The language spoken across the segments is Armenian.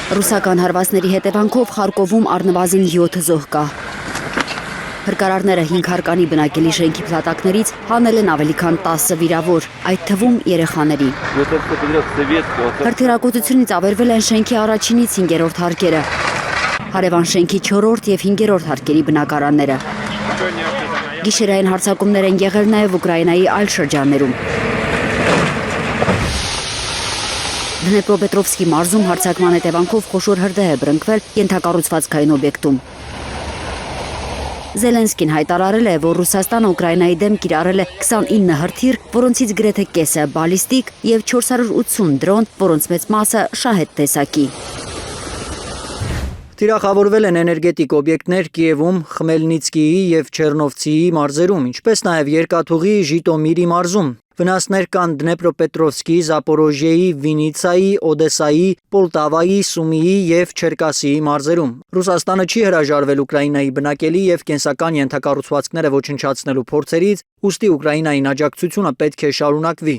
Ռուսական հարվածների հետևանքով Խարկովում առնվազն 7 զոհ կա։ Հրկարարները 5 հարկանի բնակելի շենքի փլատակներից հանել են ավելի քան 10 վիրավոր, այդ թվում երեխաների։ Հրթիռակոծությունից ավերվել են շենքի առաջինից 5-րդ հարկերը, հարևան շենքի 4-րդ եւ 5-րդ հարկերի բնակարանները։ Գիշերային հարձակումներ են եղել նաեւ Ուկրաինայի այլ շրջաններում։ Դնեպրոպետրովսկի մարզում հարձակման հետևանքով խոշոր հրդեհ է բռնկվել ենթակառուցվածքային օբյեկտում։ Զելենսկին հայտարարել է, որ Ռուսաստանը Ուկրաինայի դեմ կիրառել է 29 հրթիռ, որոնցից գրեթե կեսը բալիստիկ եւ 480 դրոն, որոնց մեծ մասը շահեդ տեսակի։ Թիրախավորվել են էներգետիկ օբյեկտներ Կիևում, Խմելնիցկիի եւ Չեռնովցիի մարզերում, ինչպես նաեւ Երկաթուղի Ժիտոմիրի մարզում։ Վնասներ կան Դնեպրոպետրովսկի, Զապորոժիեի, Վինիցայի, Օդեսայի, Պոլտավայի, Սումիի եւ Չերկասիի մարզերում։ Ռուսաստանը չի հրաժարվել Ուկրաինայի բնակելի եւ կենսական ենթակառուցվածքները ոչնչացնելու փորձերից, ուստի Ուկրաինային աջակցությունը պետք է շարունակվի։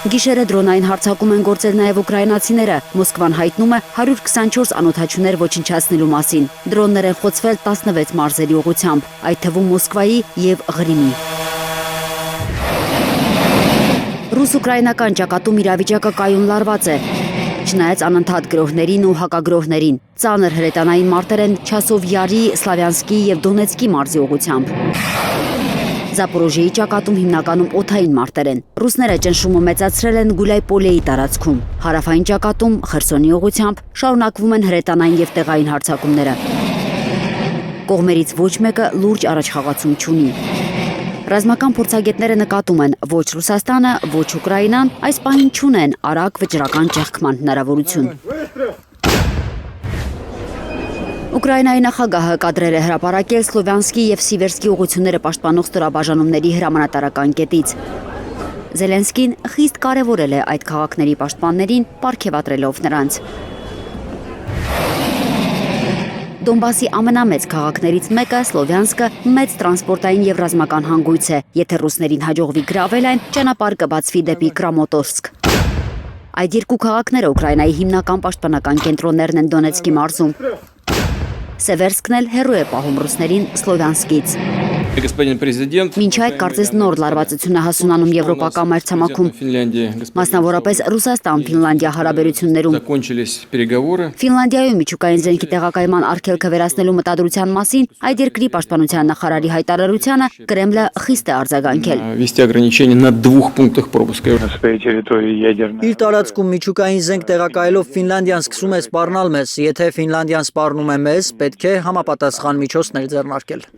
Գիշերը դրոնային հարձակում են գործել նաև ուկրաինացիները։ Մոսկվան հայտնում է 124 անօդաչուներ ոչնչացնելու մասին։ Դրոններ են խոցվել 16 մարզերի ուղղությամբ, այդ թվում Մոսկվայի եւ Ղրիմի։ Ռուս-ուկրաինական ճակատում իրավիճակը կայուն լարված է, չնայած անընդհատ գրոհներին ու հակագրոհներին։ Ծանր հրետանային մարտեր են Չասովյարի, Սլավյանսկի եւ Դոնեցկի մարզի ուղղությամբ։ Զապորոժիեի ճակատում հիմնականում օդային մարտեր են։ Ռուսները ճնշումը մեծացրել են Գուլայպոլեի տարածքում։ Հարավային ճակատում, Խերսոնի ուղղությամբ շարունակվում են հրետանային եւ տեղային հարձակումները։ Կողմերից ոչ մեկը լուրջ առաջխաղացում չունի։ Ռազմական փորձագետները նկատում են, ոչ Ռուսաստանը, ոչ Ուկրաինան այս պահին չունեն արագ վճռական ճեղքման հնարավորություն։ Ուկրաինայի նախագահը կադրեր է հրապարակել Սլովյանսկի եւ Սիվերսկի ուղղությունները պաշտպանող ստորաբաժանումների հրամանատարական կետից։ Զելենսկին խիստ կարևորել է այդ քաղաքների պաշտպաններին, պարգևատրելով նրանց։ Դոնբասի ամենամեծ քաղաքներից մեկը Սլովյանսկը մեծ տրանսպորտային եւ ռազմական հանգույց է։ Եթե ռուսներին հաջողվի գրավել այն, ճանապարհ կբացվի դեպի Կրամատորսկ։ Այդ երկու քաղաքները Ուկրաինայի հիմնական պաշտպանական կենտրոններն են Դոնեցկի մարզում։ Սևերսկն էլ հեռու է պահում ռուսներին Սլովյանսկից։ Մինչ այդ կարծես նոր լարվածություն է հասունանում եվրոպական մայրցամաքում, մասնավորապես Ռուսաստան-Ֆինլանդիա հարաբերություններում։ Ֆինլանդիայում միջուկային զենքի տեղակայման արգելքը վերացնելու մտադրության մասին այդ երկրի պաշտպանության նախարարի հայտարարությանը Կրեմլը խիստ է արձագանքել։ Իր տարածքում միջուկային զենք տեղակայելով Ֆինլանդիան սկսում է սպառնալ մեզ, եթե Ֆինլանդիան սպառնում է մեզ, պետք է համապատասխան միջոցներ ձեռնարկել։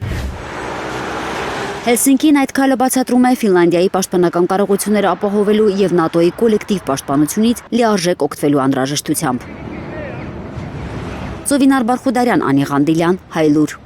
Հելսինկին այդ քայլը բացատրում է Ֆինլանդիայի պաշտպանական կարողությունները ապահովելու եւ ՆԱՏՕ-ի կոլեկտիվ պաշտպանությունից լիարժեք օգտվելու անհրաժեշտությամբ։ Զովինար Բարխուդարյան, Անի Ղանդիլյան, Հայլուր։